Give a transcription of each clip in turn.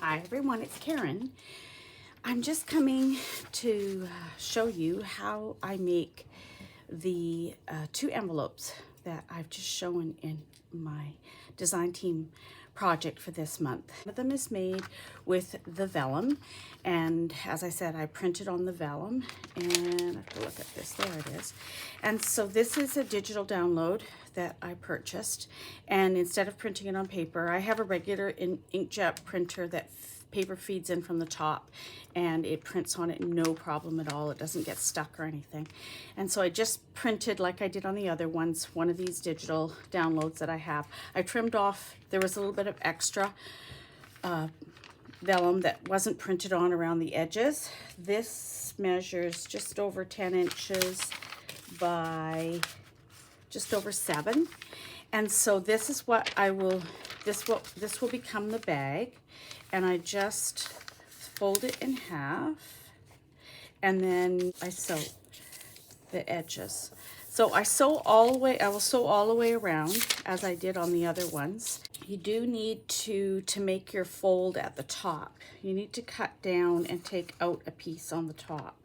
Hi everyone, it's Karen. I'm just coming to show you how I make the two envelopes that I've just shown in my design team project for this month. One of them is made with the vellum, and as I said, I printed on the vellum, and I have to look at this, there it is. And so this is a digital download that I purchased, and instead of printing it on paper, I have a regular inkjet printer that paper feeds in from the top and it prints on it no problem at all. It doesn't get stuck or anything. And so I just printed, like I did on the other ones, one of these digital downloads that I have. I trimmed off, there was a little bit of extra vellum that wasn't printed on around the edges. This measures just over 10 inches by just over 7. And so this is what I will, this will become the bag. And I just fold it in half, and then I sew the edges. So I sew all the way, I will sew all the way around as I did on the other ones. You do need to make your fold at the top. You need to cut down and take out a piece on the top.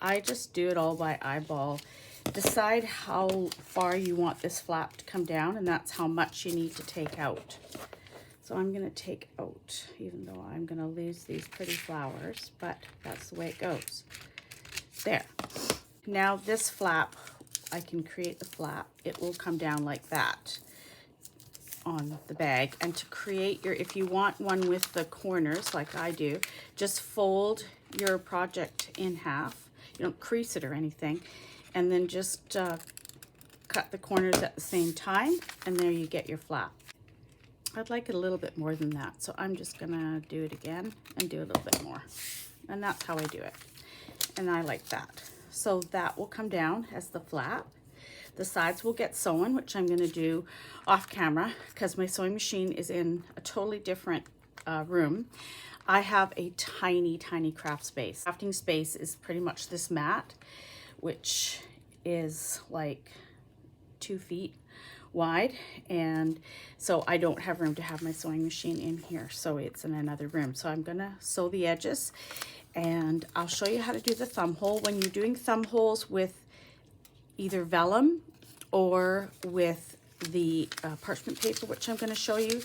I just do it all by eyeball. Decide how far you want this flap to come down, and that's how much you need to take out. So I'm going to take out, even though I'm going to lose these pretty flowers, but that's the way it goes. There. Now this flap, I can create the flap. It will come down like that on the bag. And to create your, if you want one with the corners like I do, just fold your project in half. You don't crease it or anything. And then just cut the corners at the same time, and there you get your flap. I'd like it a little bit more than that, so I'm just gonna do it again and do a little bit more. And that's how I do it. And I like that. So that will come down as the flap. The sides will get sewn, which I'm gonna do off camera because my sewing machine is in a totally different room. I have a tiny, tiny craft space. Crafting space is pretty much this mat, which is like 2 feet wide, and so I don't have room to have my sewing machine in here, so it's in another room. So I'm gonna sew the edges, and I'll show you how to do the thumb hole. When you're doing thumb holes with either vellum or with the parchment paper, which I'm going to show you,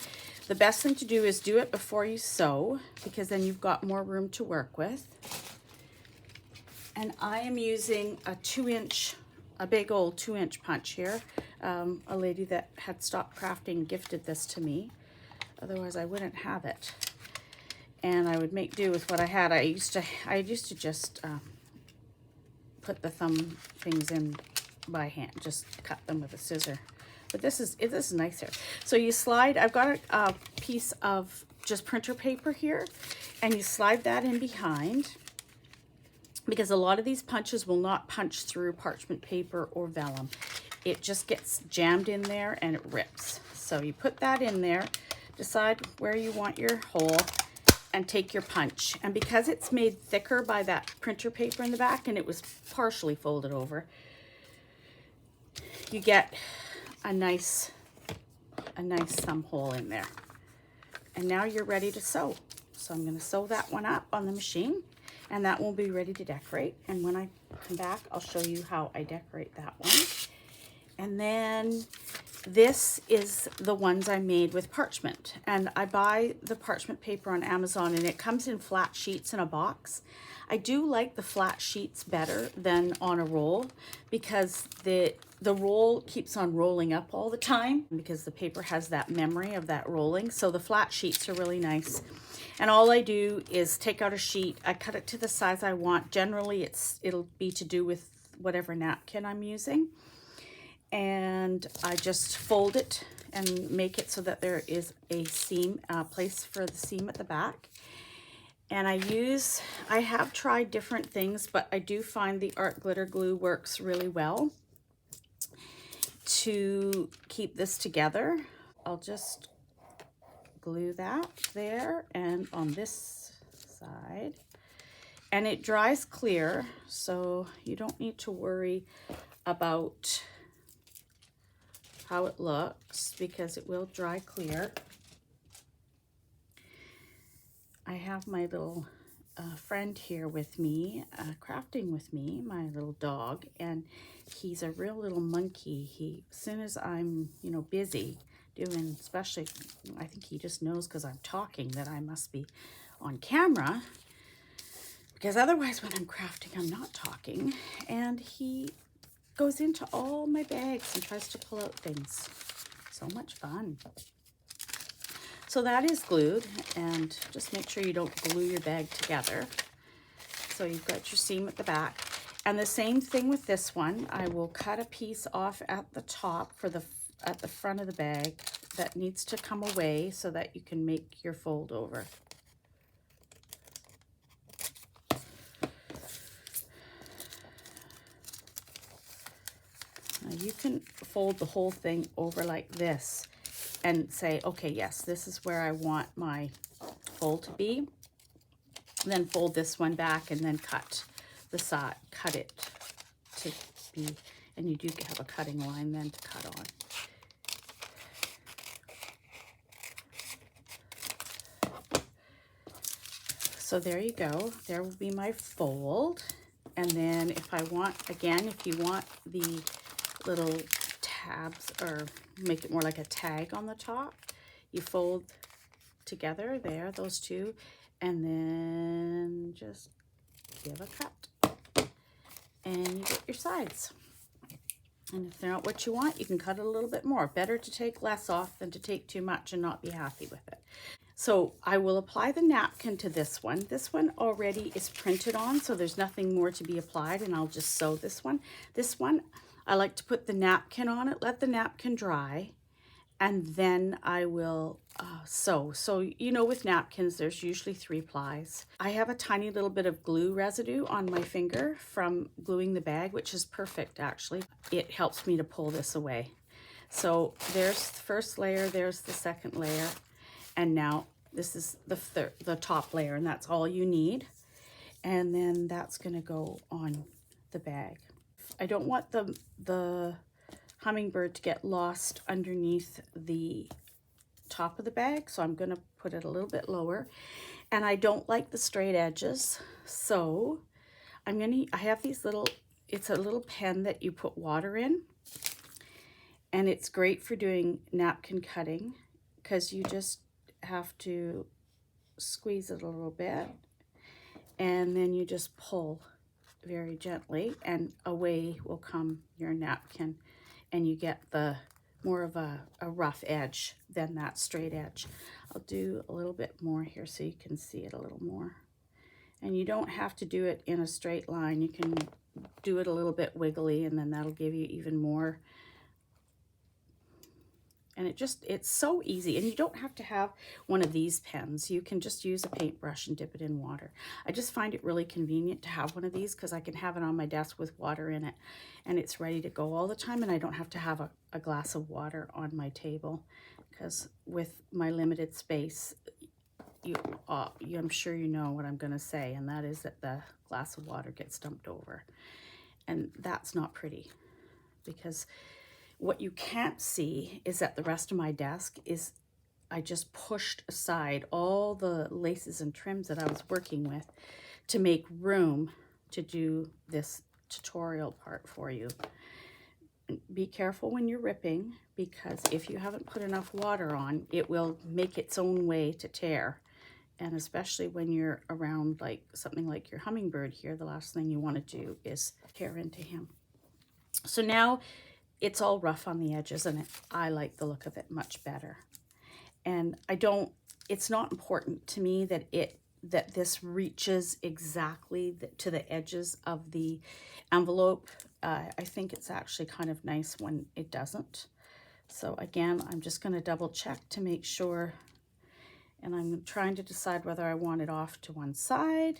the best thing to do is do it before you sew, because then you've got more room to work with. And I am using a 2-inch, a big old 2-inch punch here. A lady that had stopped crafting gifted this to me. Otherwise I wouldn't have it. And I would make do with what I had. I used to just put the thumb things in by hand, just cut them with a scissor. But this is nicer. So you slide, I've got a piece of just printer paper here, and you slide that in behind, because a lot of these punches will not punch through parchment paper or vellum. It just gets jammed in there and it rips. So you put that in there, decide where you want your hole, and take your punch. And because it's made thicker by that printer paper in the back, and it was partially folded over, you get a nice thumb hole in there. And now you're ready to sew. So I'm going to sew that one up on the machine, and that will be ready to decorate. And when I come back, I'll show you how I decorate that one. And then this is the ones I made with parchment. And I buy the parchment paper on Amazon, and it comes in flat sheets in a box. I do like the flat sheets better than on a roll, because the roll keeps on rolling up all the time, because the paper has that memory of that rolling. So the flat sheets are really nice. And all I do is take out a sheet, I cut it to the size I want. Generally it'll be to do with whatever napkin I'm using. And I just fold it and make it so that there is a seam, place for the seam at the back. And I have tried different things, but I do find the art glitter glue works really well to keep this together. I'll just glue that there and on this side. And it dries clear, so you don't need to worry about how it looks, because it will dry clear. I have my little friend here with me, crafting with me, my little dog, and he's a real little monkey. As soon as I'm, you know, busy doing, especially, I think he just knows because I'm talking that I must be on camera, because otherwise when I'm crafting, I'm not talking, and he goes into all my bags and tries to pull out things. So much fun. So that is glued, and just make sure you don't glue your bag together. So you've got your seam at the back. And the same thing with this one. I will cut a piece off at the top at the front of the bag that needs to come away so that you can make your fold over. Now you can fold the whole thing over like this and say, okay, yes, this is where I want my fold to be. And then fold this one back and then cut the side, cut it to be, and you do have a cutting line then to cut on. So there you go. There will be my fold. And then if I want, again, if you want the little tabs or make it more like a tag on the top, you fold together there, those two, and then just give a cut and you get your sides. And if they're not what you want, you can cut it a little bit more. Better to take less off than to take too much and not be happy with it. So I will apply the napkin to this one. This one already is printed on, so there's nothing more to be applied, and I'll just sew this one. This one, I like to put the napkin on it, let the napkin dry, and then I will sew. So, you know, with napkins, there's usually 3 plies. I have a tiny little bit of glue residue on my finger from gluing the bag, which is perfect, actually. It helps me to pull this away. So there's the first layer, there's the second layer, and now this is the top layer, and that's all you need. And then that's gonna go on the bag. I don't want the hummingbird to get lost underneath the top of the bag, so I'm gonna put it a little bit lower. And I don't like the straight edges, so I have these little, it's a little pen that you put water in, and it's great for doing napkin cutting because you just have to squeeze it a little bit, and then you just pull very gently, and away will come your napkin, and you get the more of a rough edge than that straight edge. I'll do a little bit more here so you can see it a little more. And you don't have to do it in a straight line. You can do it a little bit wiggly, and then that'll give you even more. And it's so easy, and you don't have to have one of these pens. You can just use a paintbrush and dip it in water. I just find it really convenient to have one of these because I can have it on my desk with water in it, and it's ready to go all the time, and I don't have to have a glass of water on my table, because with my limited space, I'm sure you know what I'm going to say, and that is that the glass of water gets dumped over, and that's not pretty, because what you can't see is that the rest of my desk is, I just pushed aside all the laces and trims that I was working with to make room to do this tutorial part for you. Be careful when you're ripping, because if you haven't put enough water on, it will make its own way to tear. And especially when you're around like something like your hummingbird here, the last thing you want to do is tear into him. So now it's all rough on the edges, and I like the look of it much better. And it's not important to me that this reaches exactly to the edges of the envelope. I think it's actually kind of nice when it doesn't. So again, I'm just going to double check to make sure, and I'm trying to decide whether I want it off to one side,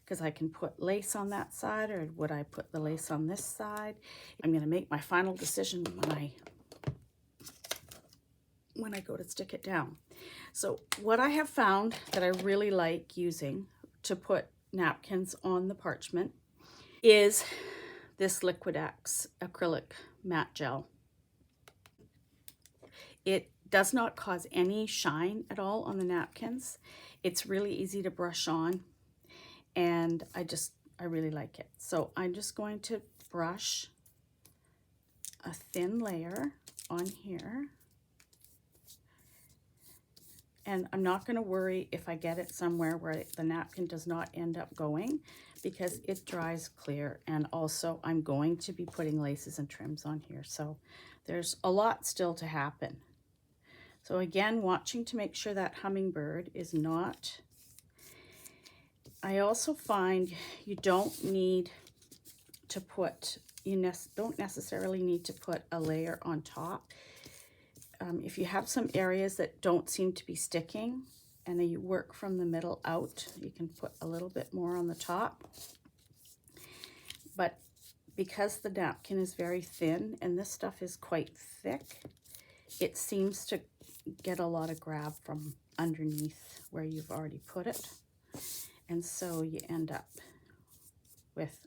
because I can put lace on that side, or would I put the lace on this side? I'm going to make my final decision when I go to stick it down. So what I have found that I really like using to put napkins on the parchment is this Liquid X acrylic matte gel. It does not cause any shine at all on the napkins. It's really easy to brush on, and I really like it. So I'm just going to brush a thin layer on here. And I'm not going to worry if I get it somewhere where the napkin does not end up going, because it dries clear. And also I'm going to be putting laces and trims on here. So there's a lot still to happen. So again, watching to make sure that hummingbird is not. I also find you don't need to put, don't necessarily need to put a layer on top. If you have some areas that don't seem to be sticking and then you work from the middle out, you can put a little bit more on the top. But because the napkin is very thin and this stuff is quite thick, it seems to get a lot of grab from underneath where you've already put it. And so you end up with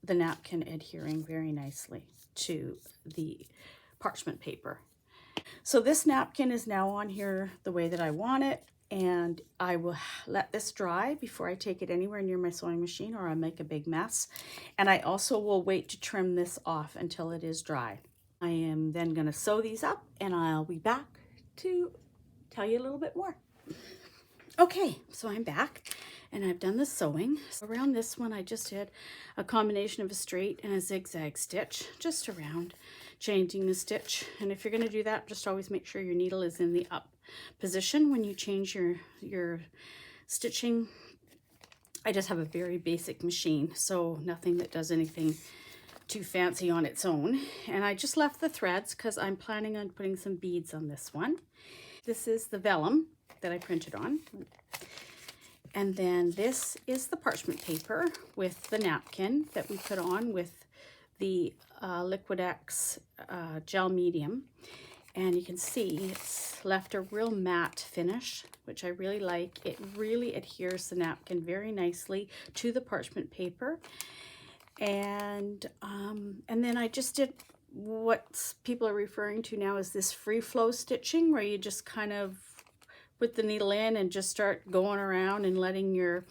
the napkin adhering very nicely to the parchment paper. So this napkin is now on here the way that I want it, and I will let this dry before I take it anywhere near my sewing machine or I'll make a big mess. And I also will wait to trim this off until it is dry. I am then going to sew these up and I'll be back to tell you a little bit more. Okay, so I'm back and I've done the sewing. So around this one I just did a combination of a straight and a zigzag stitch just around, changing the stitch. And if you're going to do that, just always make sure your needle is in the up position when you change your stitching. I just have a very basic machine, so nothing that does anything too fancy on its own. And I just left the threads because I'm planning on putting some beads on this one. This is the vellum that I printed on. And then this is the parchment paper with the napkin that we put on with the Liquid-X gel medium. And you can see it's left a real matte finish, which I really like. It really adheres the napkin very nicely to the parchment paper. And then I just did what people are referring to now as this free flow stitching, where you just kind of put the needle in and just start going around and letting your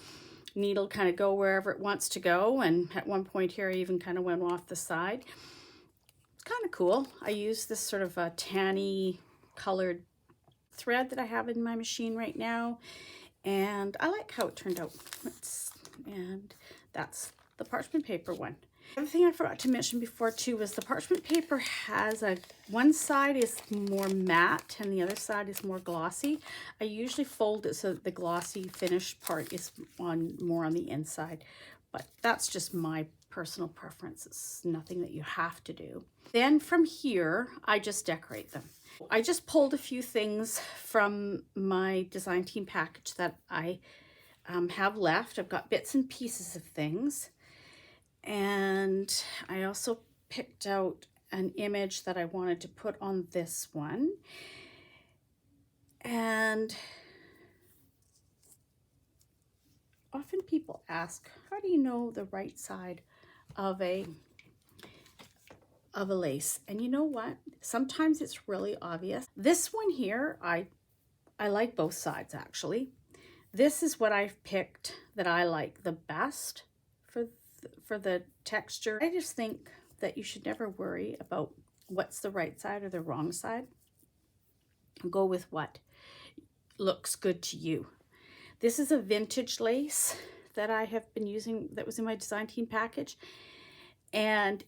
needle kind of go wherever it wants to go. And at one point here I even kind of went off the side. It's kind of cool. I use this sort of a tanny colored thread that I have in my machine right now, and I like how it turned out. And that's the parchment paper one. The other thing I forgot to mention before too was the parchment paper has one side is more matte and the other side is more glossy. I usually fold it so that the glossy finished part is more on the inside, but that's just my personal preference. It's nothing that you have to do. Then from here, I just decorate them. I just pulled a few things from my design team package that I have left. I've got bits and pieces of things. And I also picked out an image that I wanted to put on this one. And often people ask, how do you know the right side of a lace? And you know what? Sometimes it's really obvious. This one here, I like both sides actually. This is what I've picked that I like the best for the texture. I just think that you should never worry about what's the right side or the wrong side. Go with what looks good to you. This is a vintage lace that I have been using that was in my design team package. And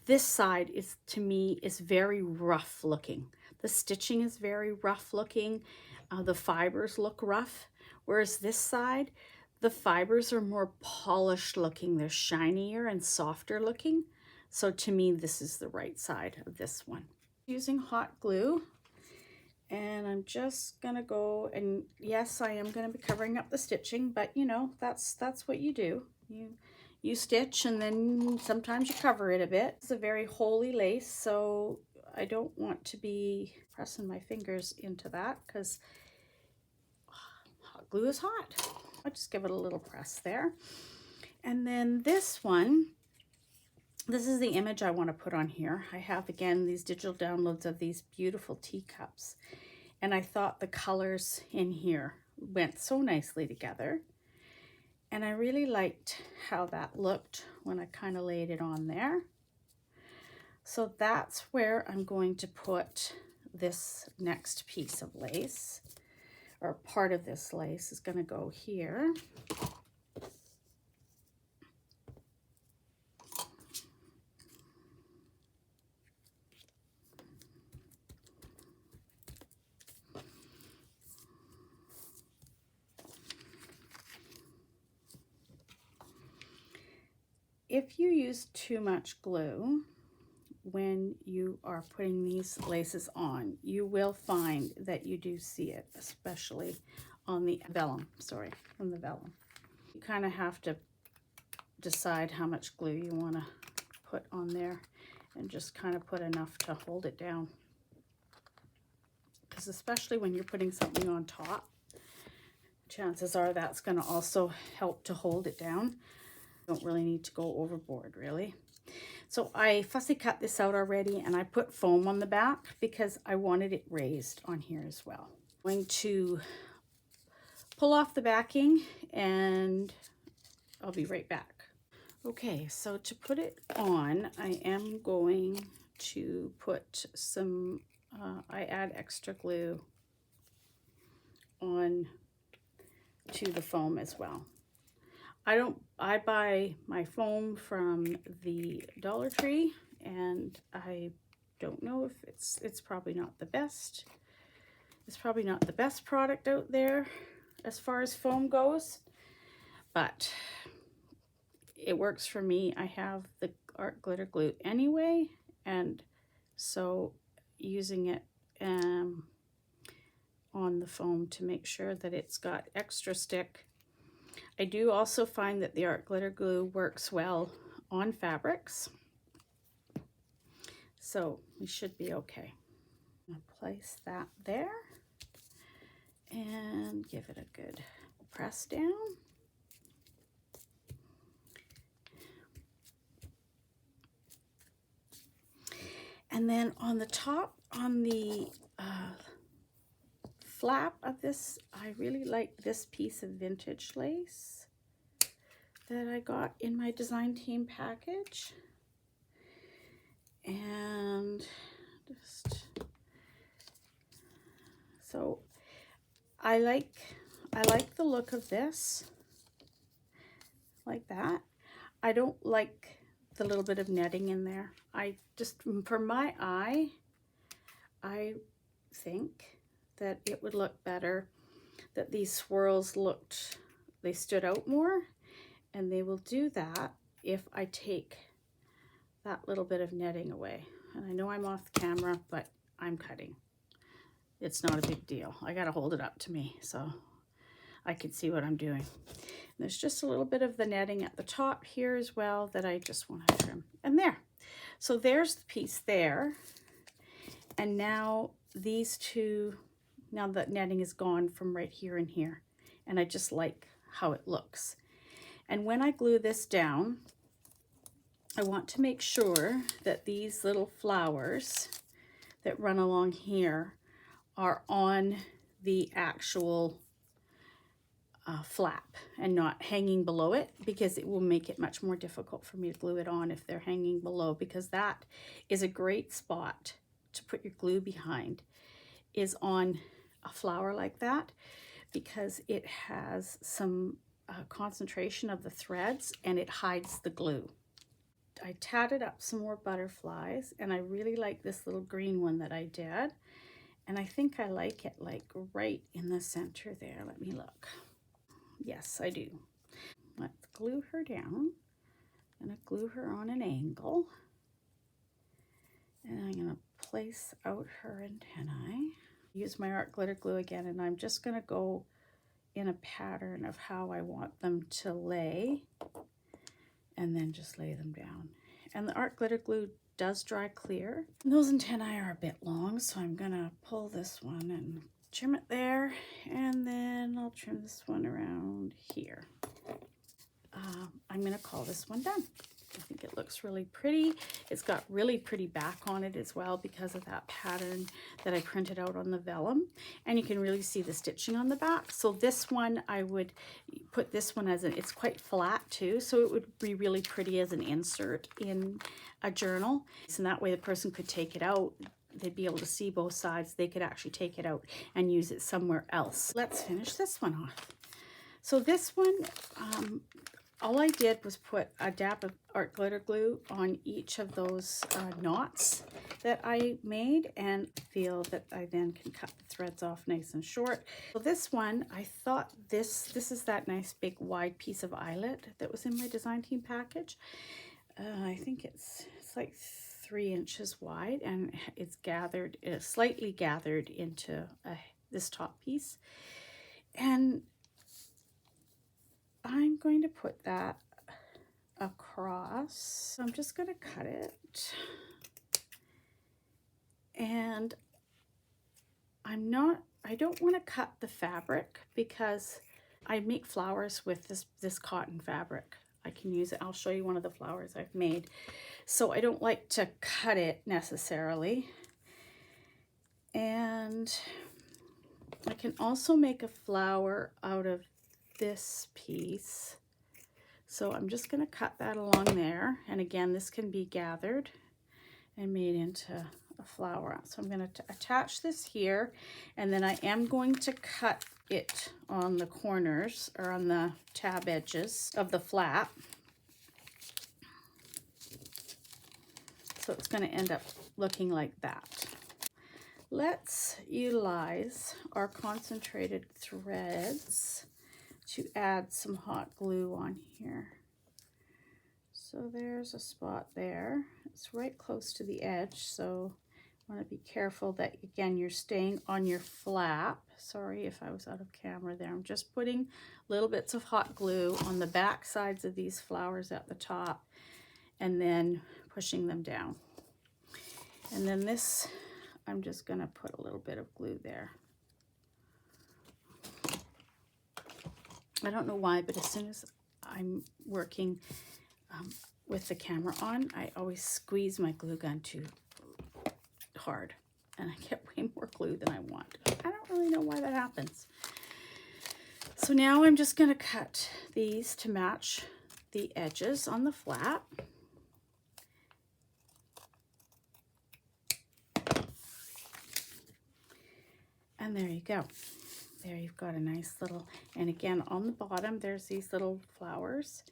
this side is, to me, is very rough looking. The stitching is very rough looking. The fibers look rough. Whereas this side, the fibers are more polished looking. They're shinier and softer looking. So to me, this is the right side of this one. Using hot glue, and I'm just gonna go, and yes, I am gonna be covering up the stitching, but you know, that's what you do. You stitch and then sometimes you cover it a bit. It's a very holey lace, so I don't want to be pressing my fingers into that because hot glue is hot. I'll just give it a little press there. And then this one this is the image I want to put on here. I have, again, these digital downloads of these beautiful teacups. And I thought the colors in here went so nicely together. And I really liked how that looked when I kind of laid it on there. So that's where I'm going to put this next piece of lace, or part of this lace is going to go here. If you use too much glue when you are putting these laces on, you will find that you do see it, especially on the vellum, from the vellum. You kind of have to decide how much glue you want to put on there and just kind of put enough to hold it down. Because especially when you're putting something on top, chances are that's going to also help to hold it down. Don't really need to go overboard, really. So I fussy cut this out already, and I put foam on the back because I wanted it raised on here as well. I'm going to pull off the backing and I'll be right back. Okay, so to put it on, I am going to put some, I add extra glue on to the foam as well. I buy my foam from the Dollar Tree, and I don't know if it's probably not the best. It's probably not the best product out there as far as foam goes, but it works for me. I have the art glitter glue anyway, and so using it on the foam to make sure that it's got extra stick. I do also find that the art glitter glue works well on fabrics, so we should be okay. I'll place that there and give it a good press down. And then on the top, on the flap of this, I really like this piece of vintage lace that I got in my design team package. And just, so I like the look of this, like that. I don't like the little bit of netting in there. I just, for my eye, I think that it would look better that these swirls they stood out more, and they will do that if I take that little bit of netting away. And I know I'm off camera, but I'm cutting. It's not a big deal. I gotta hold it up to me so I can see what I'm doing. And there's just a little bit of the netting at the top here as well that I just want to trim. And there. So there's the piece there. And now these two, now that netting is gone from right here and here, and I just like how it looks. And when I glue this down, I want to make sure that these little flowers that run along here are on the actual flap and not hanging below it, because it will make it much more difficult for me to glue it on if they're hanging below, because that is a great spot to put your glue behind, is on a flower like that, because it has some concentration of the threads and it hides the glue. I tatted up some more butterflies, and I really like this little green one that I did, and I think I like it like right in the center there. Let me look. Yes, I do. Let's glue her down. I'm going to glue her on an angle, and I'm going to place out her antennae. Use my art glitter glue again, and I'm just going to go in a pattern of how I want them to lay, and then just lay them down. And the art glitter glue does dry clear. And those antennae are a bit long, so I'm going to pull this one and trim it there, and then I'll trim this one around here. I'm going to call this one done. I think it looks really pretty. It's got really pretty back on it as well because of that pattern that I printed out on the vellum. And you can really see the stitching on the back. So this one, I would put this one as it's quite flat too. So it would be really pretty as an insert in a journal. So that way the person could take it out. They'd be able to see both sides. They could actually take it out and use it somewhere else. Let's finish this one off. So this one, all I did was put a dab of art glitter glue on each of those knots that I made, and feel that I then can cut the threads off nice and short. So this one, I thought this is that nice big wide piece of eyelet that was in my design team package. I think it's like 3 inches wide, and it's gathered, slightly gathered into this top piece. And I'm going to put that across. So I'm just going to cut it. And I don't want to cut the fabric because I make flowers with this cotton fabric. I can use it. I'll show you one of the flowers I've made. So I don't like to cut it necessarily. And I can also make a flower out of this piece. So I'm just going to cut that along there. And again, this can be gathered and made into a flower. So I'm going to attach this here, and then I am going to cut it on the corners or on the tab edges of the flap. So it's going to end up looking like that. Let's utilize our concentrated threads to add some hot glue on here. So there's a spot there. It's right close to the edge, so I want to be careful that, again, you're staying on your flap. Sorry if I was out of camera there. I'm just putting little bits of hot glue on the back sides of these flowers at the top, and then pushing them down. And then this, I'm just going to put a little bit of glue there. I don't know why, but as soon as I'm working with the camera on, I always squeeze my glue gun too hard, and I get way more glue than I want. I don't really know why that happens. So now I'm just going to cut these to match the edges on the flap. And there you go. There you've got a nice little, and again on the bottom there's these little flowers,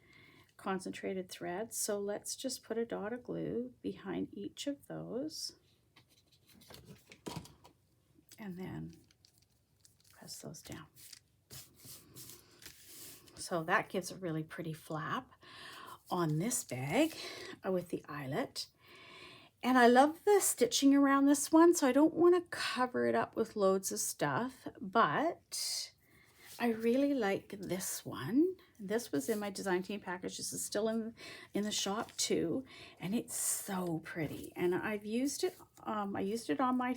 concentrated threads. So let's just put a dot of glue behind each of those, and then press those down. So that gives a really pretty flap on this bag with the eyelet. And I love the stitching around this one, so I don't want to cover it up with loads of stuff, but I really like this one. This was in my design team package. This is still in the shop too, and it's so pretty. And I've used it, I used it on my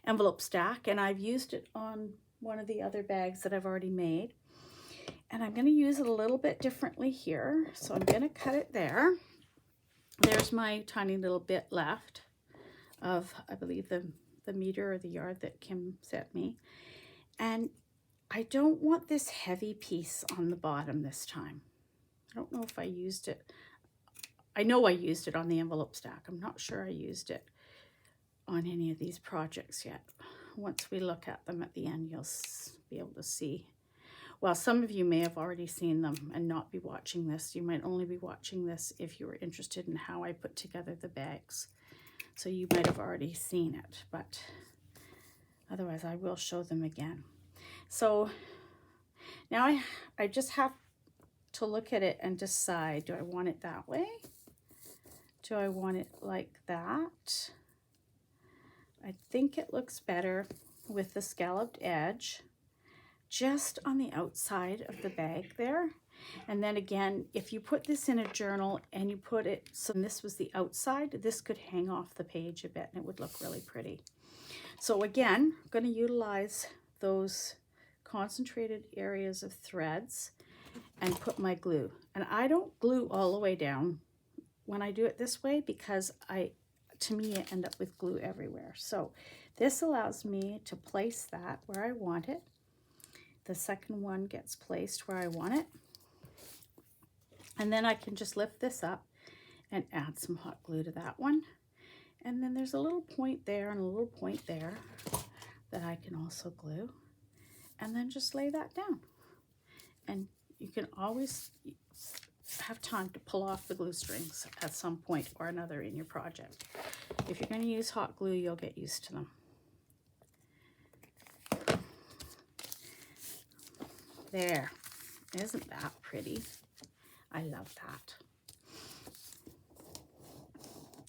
envelope stack, and I've used it on one of the other bags that I've already made. And I'm going to use it a little bit differently here, so I'm going to cut it there. There's my tiny little bit left of, I believe, the meter or the yard that Kim sent me. And I don't want this heavy piece on the bottom this time. I don't know if I used it. I know I used it on the envelope stack. I'm not sure I used it on any of these projects yet. Once we look at them at the end, you'll be able to see. Well, some of you may have already seen them and not be watching this. You might only be watching this if you were interested in how I put together the bags. So you might have already seen it, but otherwise I will show them again. So now I just have to look at it and decide, do I want it that way? Do I want it like that? I think it looks better with the scalloped edge just on the outside of the bag there. And then again, if you put this in a journal and you put it, so this was the outside, this could hang off the page a bit and it would look really pretty. So again, I'm going to utilize those concentrated areas of threads and put my glue. And I don't glue all the way down when I do it this way because to me, I end up with glue everywhere. So this allows me to place that where I want it. The second one gets placed where I want it. And then I can just lift this up and add some hot glue to that one. And then there's a little point there and a little point there that I can also glue. And then just lay that down. And you can always have time to pull off the glue strings at some point or another in your project. If you're going to use hot glue, you'll get used to them. There. Isn't that pretty? I love that.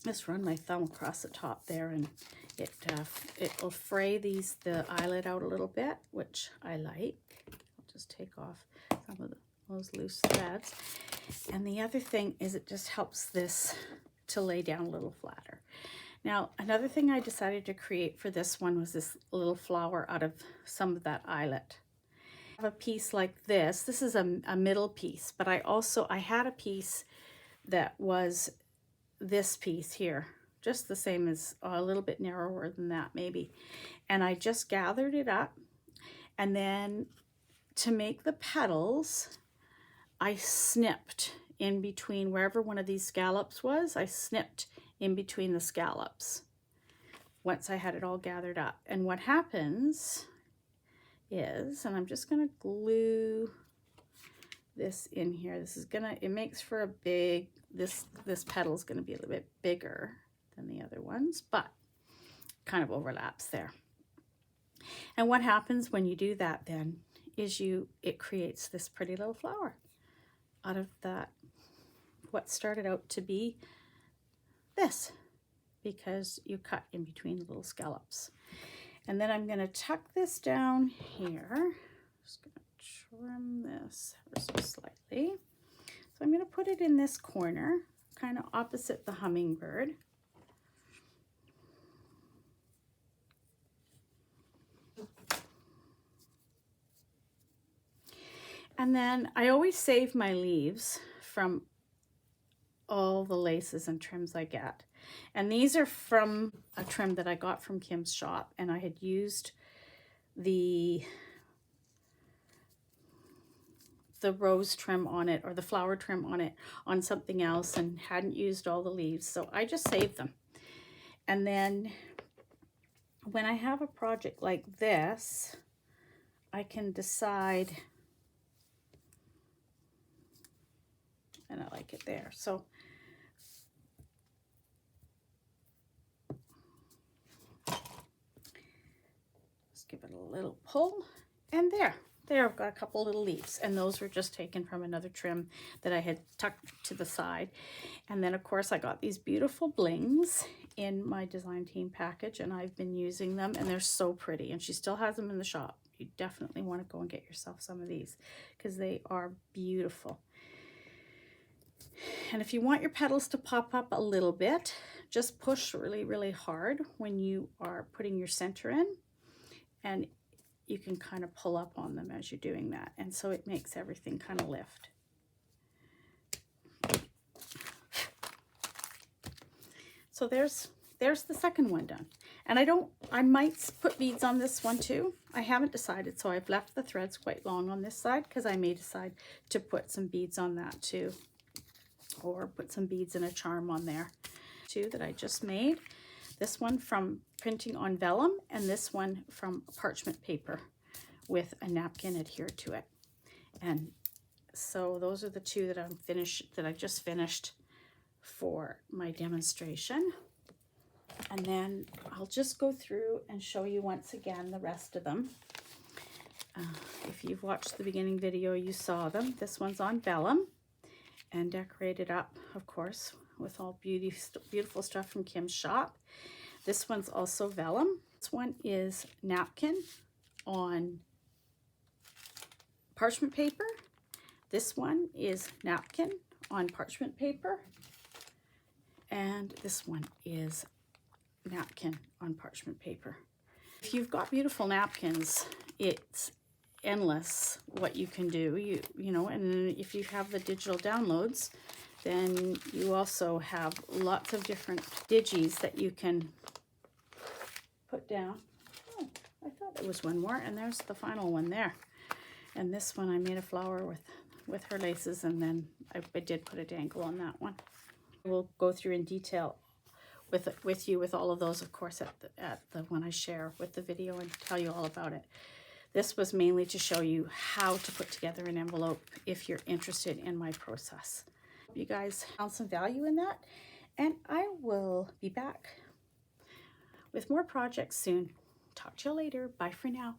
Just run my thumb across the top there, and it will fray the eyelet out a little bit, which I like. I'll just take off some of those loose threads. And the other thing is it just helps this to lay down a little flatter. Now, another thing I decided to create for this one was this little flower out of some of that eyelet. I have a piece like this. This is a middle piece, but I had a piece that was this piece here, just the same as a little bit narrower than that maybe. And I just gathered it up, and then to make the petals, I snipped in between wherever one of these scallops was. I snipped in between the scallops once I had it all gathered up. And what happens is, and I'm just going to glue this in here. This is it makes for a big, this petal is going to be a little bit bigger than the other ones, but kind of overlaps there. And what happens when you do that then is it creates this pretty little flower out of that, what started out to be this, because you cut in between the little scallops. And then I'm going to tuck this down here. Just going to trim this ever so slightly. So I'm going to put it in this corner, kind of opposite the hummingbird. And then I always save my leaves from all the laces and trims I get. And these are from a trim that I got from Kim's shop, and I had used the rose trim on it, or the flower trim on it, on something else, and hadn't used all the leaves, so I just saved them. And then when I have a project like this, I can decide, and I like it there, so give it a little pull, and there I've got a couple little leaves, and those were just taken from another trim that I had tucked to the side. And then of course I got these beautiful blings in my design team package, and I've been using them, and they're so pretty, and she still has them in the shop. You definitely want to go and get yourself some of these because they are beautiful. And if you want your petals to pop up a little bit, just push really, really hard when you are putting your center in, and you can kind of pull up on them as you're doing that. And so it makes everything kind of lift. So there's the second one done. And I might put beads on this one too. I haven't decided, so I've left the threads quite long on this side because I may decide to put some beads on that too. Or put some beads and a charm on there too that I just made. This one from printing on vellum, and this one from parchment paper with a napkin adhered to it. And so those are the two that I just finished for my demonstration. And then I'll just go through and show you once again the rest of them. If you've watched the beginning video, you saw them. This one's on vellum and decorated up, of course, with all beautiful stuff from Kim's shop. This one's also vellum. This one is napkin on parchment paper. This one is napkin on parchment paper. And this one is napkin on parchment paper. If you've got beautiful napkins, it's endless what you can do. You know, and if you have the digital downloads, Then you also have lots of different digis that you can put down. Oh, I thought there was one more, and there's the final one there. And this one I made a flower with her laces, and then I did put a dangle on that one. We'll go through in detail with you with all of those, of course, at the when I share with the video and tell you all about it. This was mainly to show you how to put together an envelope if you're interested in my process. You guys found some value in that, and I will be back with more projects soon. Talk to you later. Bye for now.